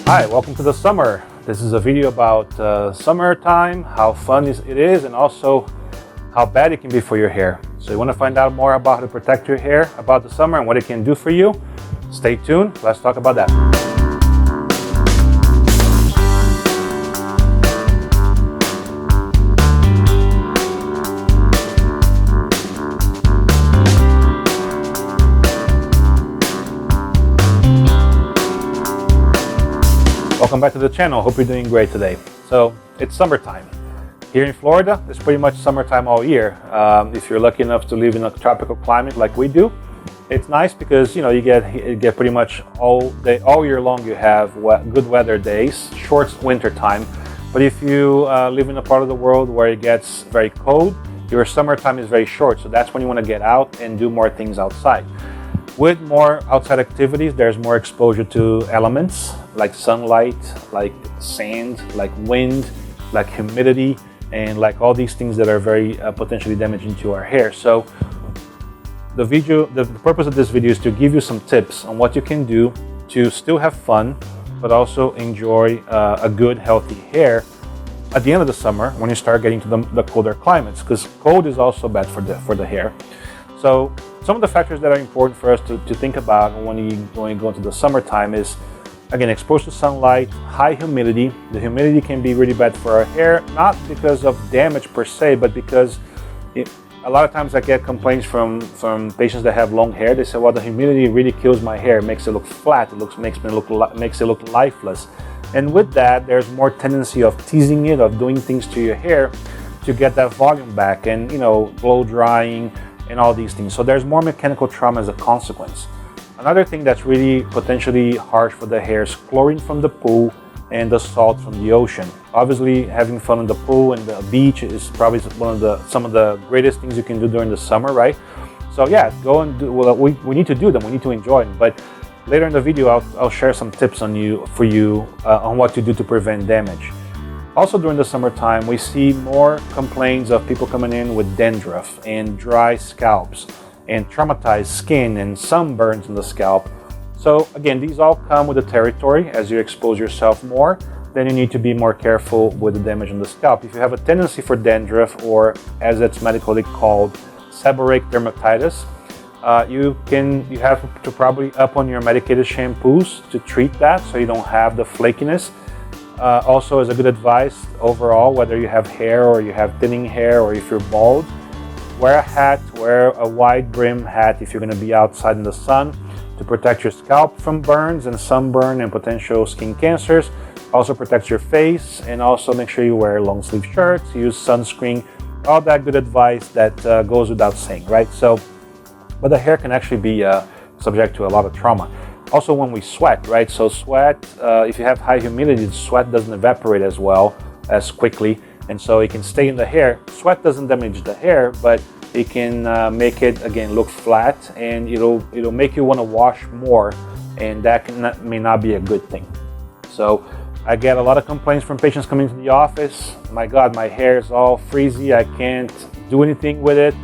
Hi, welcome to the summer. This is a video about summertime, how fun it is, and also how bad it can be for your hair. So you want to find out more about how to protect your hair about the summer and what it can do for you? Stay tuned. Let's talk about that. Welcome back to the channel. Hope you're doing great today. So it's summertime. Here in Florida, it's pretty much summertime all year. If you're lucky enough to live in a tropical climate like we do, it's nice because you get pretty much all year long. You have good weather days, short winter time. But if you live in a part of the world where it gets very cold, your summertime is very short. So that's when you want to get out and do more things outside. With more outside activities, there's more exposure to elements like sunlight, like sand, like wind, like humidity, and like all these things that are very potentially damaging to our hair. So the purpose of this video is to give you some tips on what you can do to still have fun, but also enjoy a good, healthy hair at the end of the summer when you start getting to the colder climates, because cold is also bad for the hair. So some of the factors that are important for us to think about when you go into the summertime is, again, exposed to sunlight, high humidity. The humidity can be really bad for our hair, not because of damage per se, but because a lot of times I get complaints from patients that have long hair. They say, well, the humidity really kills my hair, makes it look flat, makes it look lifeless. And with that, there's more tendency of teasing it, of doing things to your hair to get that volume back, and blow drying and all these things. So there's more mechanical trauma as a consequence. Another thing that's really potentially harsh for the hair is chlorine from the pool and the salt from the ocean. Obviously, having fun in the pool and the beach is probably some of the greatest things you can do during the summer, right? So yeah, go and do. Well, we need to do them. We need to enjoy them. But later in the video, I'll share some tips on what to do to prevent damage. Also during the summertime, we see more complaints of people coming in with dandruff and dry scalps and traumatized skin and sunburns in the scalp. So again, these all come with the territory. As you expose yourself more, then you need to be more careful with the damage on the scalp. If you have a tendency for dandruff, or as it's medically called, seborrheic dermatitis, you have to probably up on your medicated shampoos to treat that so you don't have the flakiness. Also, as a good advice overall, whether you have hair or you have thinning hair or if you're bald, wear a hat, wear a wide brim hat if you're going to be outside in the sun to protect your scalp from burns and sunburn and potential skin cancers. Also protects your face, and also make sure you wear long sleeve shirts, use sunscreen, all that good advice that goes without saying, right? So, but the hair can actually be subject to a lot of trauma. Also when we sweat, right? So sweat, if you have high humidity, the sweat doesn't evaporate as quickly, and so it can stay in the hair. Sweat doesn't damage the hair, but it can make it, again, look flat, and it'll make you want to wash more, and that may not be a good thing. So I get a lot of complaints from patients coming to the office. My God, my hair is all frizzy. I can't do anything with it.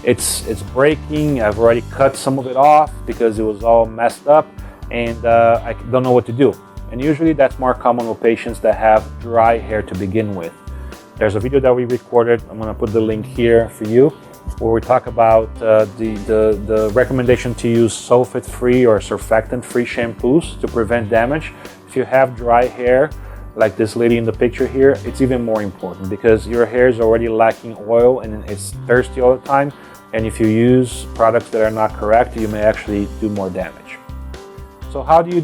It's breaking. I've already cut some of it off because it was all messed up, and I don't know what to do. And usually that's more common with patients that have dry hair to begin with. There's a video that we recorded. I'm going to put the link here for you, where we talk about the recommendation to use sulfate-free or surfactant-free shampoos to prevent damage. If you have dry hair, like this lady in the picture here, it's even more important because your hair is already lacking oil and it's thirsty all the time. And if you use products that are not correct, you may actually do more damage. So how do you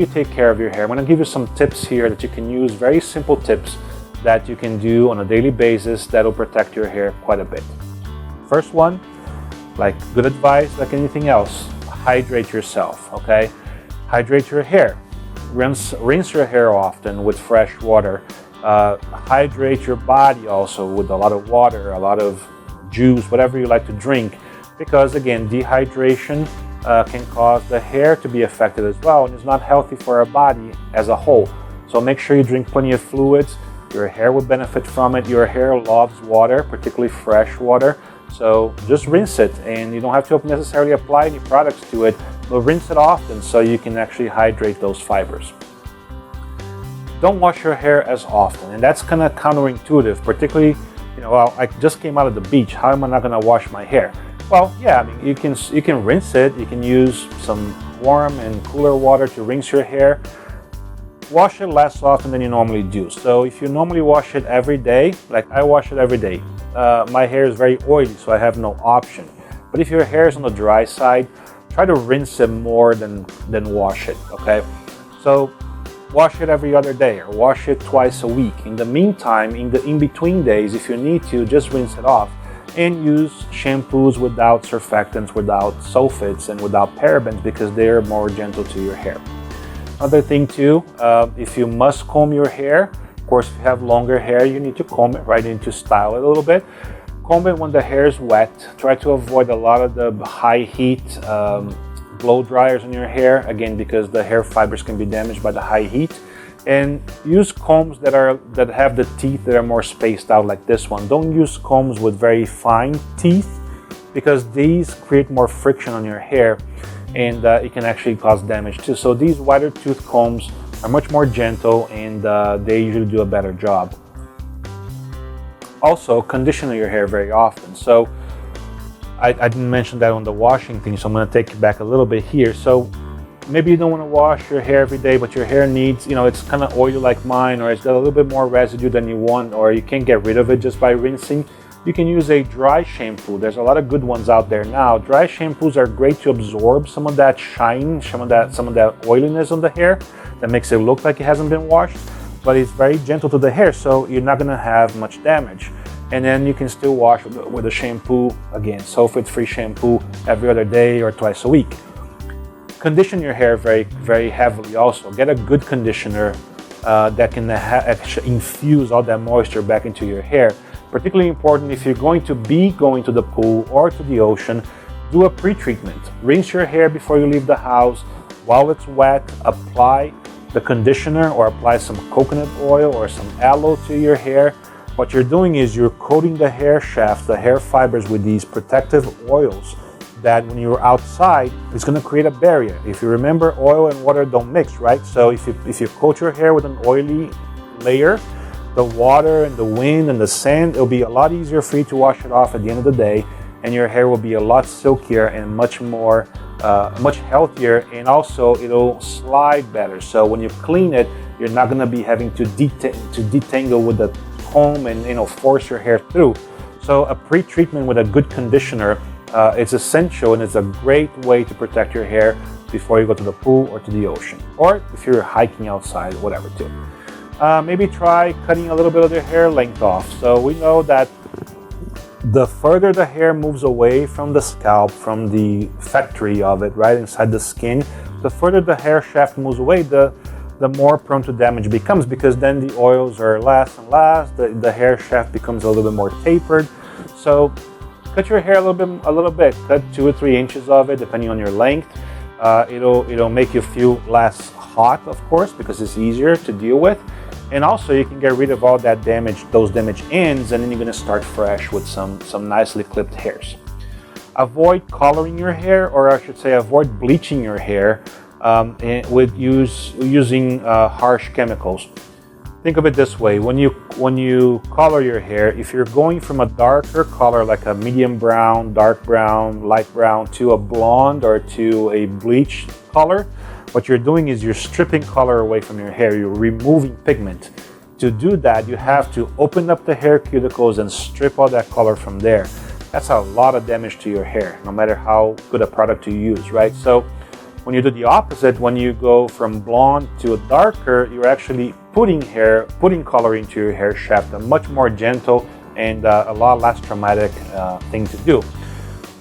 take care of your hair? I'm going to give you some tips here that you can use, very simple tips that you can do on a daily basis that will protect your hair quite a bit. First one, like good advice, like anything else, hydrate yourself, okay? Hydrate your hair. Rinse your hair often with fresh water. Hydrate your body also with a lot of water, a lot of juice, whatever you like to drink, because again, dehydration can cause the hair to be affected as well, and it's not healthy for our body as a whole. So make sure you drink plenty of fluids. Your hair will benefit from it. Your hair loves water, particularly fresh water. So just rinse it, and you don't have to necessarily apply any products to it, but rinse it often so you can actually hydrate those fibers. don't wash your hair as often. And that's kind of counterintuitive, particularly, well, I just came out of the beach. How am I not going to wash my hair? Well, yeah, I mean, you can rinse it. You can use some warm and cooler water to rinse your hair. Wash it less often than you normally do. So if you normally wash it every day, like I wash it every day, my hair is very oily, so I have no option. But if your hair is on the dry side, try to rinse it more than wash it, okay? So wash it every other day or wash it twice a week. In the meantime, in between days, if you need to, just rinse it off and use shampoos without surfactants, without sulfates, and without parabens because they're more gentle to your hair. Another thing too, if you must comb your hair, of course, if you have longer hair, you need to comb it, right? You need to style it a little bit. Comb it when the hair is wet. Try to avoid a lot of the high heat blow dryers in your hair, again, because the hair fibers can be damaged by the high heat. And use combs that have the teeth that are more spaced out, like this one. Don't use combs with very fine teeth because these create more friction on your hair, and it can actually cause damage too. So these wider tooth combs are much more gentle, and they usually do a better job. Also, condition your hair very often. So I didn't mention that on the washing thing, so I'm going to take you back a little bit here. So maybe you don't want to wash your hair every day, but your hair needs, it's kind of oily like mine, or it's got a little bit more residue than you want, or you can't get rid of it just by rinsing. You can use a dry shampoo. There's a lot of good ones out there now. Dry shampoos are great to absorb some of that shine, some of that oiliness on the hair that makes it look like it hasn't been washed, but it's very gentle to the hair, so you're not going to have much damage. And then you can still wash with a shampoo, again, sulfate-free shampoo every other day or twice a week. Condition your hair very, very heavily also. Get a good conditioner that can actually infuse all that moisture back into your hair. Particularly important if you're going to the pool or to the ocean, do a pre-treatment. Rinse your hair before you leave the house. While it's wet, apply the conditioner or apply some coconut oil or some aloe to your hair. What you're doing is you're coating the hair shafts, the hair fibers, with these protective oils that when you're outside, it's going to create a barrier. If you remember, oil and water don't mix, right? So if you coat your hair with an oily layer, the water and the wind and the sand, it'll be a lot easier for you to wash it off at the end of the day, and your hair will be a lot silkier and much healthier, and also it'll slide better. So when you clean it, you're not going to be having to detangle with the comb and force your hair through. So a pre-treatment with a good conditioner is essential, and it's a great way to protect your hair before you go to the pool or to the ocean, or if you're hiking outside, whatever too. Maybe try cutting a little bit of your hair length off. So we know that the further the hair moves away from the scalp, from the factory of it, right inside the skin, the further the hair shaft moves away, the more prone to damage it becomes, because then the oils are less and less, the hair shaft becomes a little bit more tapered. So cut your hair a little bit, cut 2 or 3 inches of it, depending on your length. It'll make you feel less hot, of course, because it's easier to deal with. And also you can get rid of all that damage, those damaged ends, and then you're going to start fresh with some nicely clipped hairs. Avoid coloring your hair, or I should say avoid bleaching your hair with using harsh chemicals. Think of it this way: when you color your hair, if you're going from a darker color like a medium brown, dark brown, light brown, to a blonde or to a bleach color, what you're doing is you're stripping color away from your hair. You're removing pigment. To do that, you have to open up the hair cuticles and strip all that color from there. That's a lot of damage to your hair, no matter how good a product you use, right? So when you do the opposite, when you go from blonde to a darker, you're actually putting color into your hair shaft, a much more gentle and a lot less traumatic thing to do.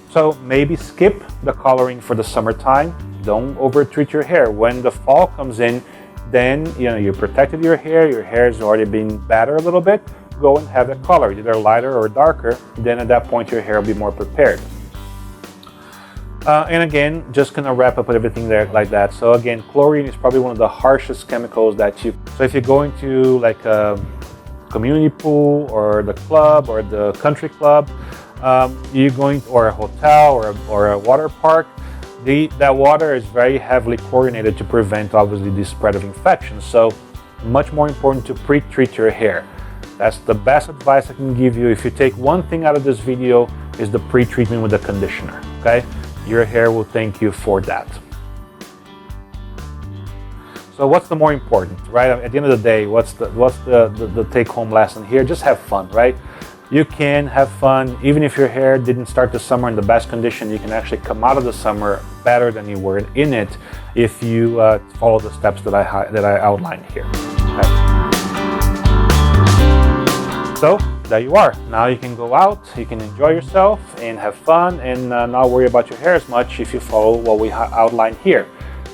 So maybe skip the coloring for the summertime. Don't over-treat your hair. When the fall comes in, then you protected your hair has already been battered a little bit. Go and have it colored, either lighter or darker. Then at that point your hair will be more prepared. And again, just gonna wrap up with everything there like that. So again, chlorine is probably one of the harshest chemicals so if you're going to like a community pool or the club or the country club, or a hotel or a water park, that water is very heavily chlorinated to prevent obviously the spread of infections. So much more important to pre-treat your hair. That's the best advice I can give you. If you take one thing out of this video, is the pre-treatment with the conditioner, okay? Your hair will thank you for that. So what's the more important, right? At the end of the day, what's the take-home lesson here? Just have fun, right? You can have fun. Even if your hair didn't start the summer in the best condition, you can actually come out of the summer better than you were in it if you follow the steps that I outlined here. Okay. So there you are. Now you can go out, you can enjoy yourself and have fun and not worry about your hair as much if you follow what we outlined here.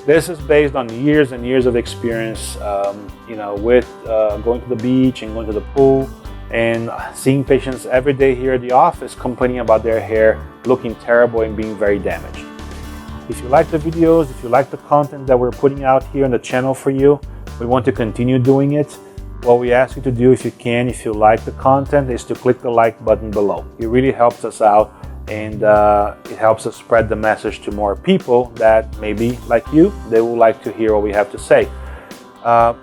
This is based on years and years of experience, with going to the beach and going to the pool and seeing patients every day here at the office complaining about their hair looking terrible and being very damaged. If you like the videos, if you like the content that we're putting out here on the channel for you, we want to continue doing it. What we ask you to do, if you can, if you like the content, is to click the like button below. It really helps us out, and it helps us spread the message to more people that maybe, like you, they will like to hear what we have to say.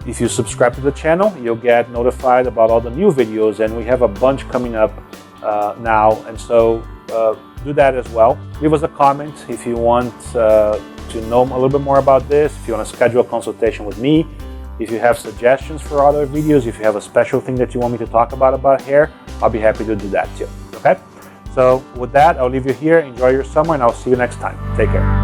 If you subscribe to the channel, you'll get notified about all the new videos, and we have a bunch coming up now, and so do that as well. Leave us a comment if you want to know a little bit more about this, if you want to schedule a consultation with me, if you have suggestions for other videos, if you have a special thing that you want me to talk about hair, I'll be happy to do that too, okay? So with that, I'll leave you here. Enjoy your summer, and I'll see you next time. Take care.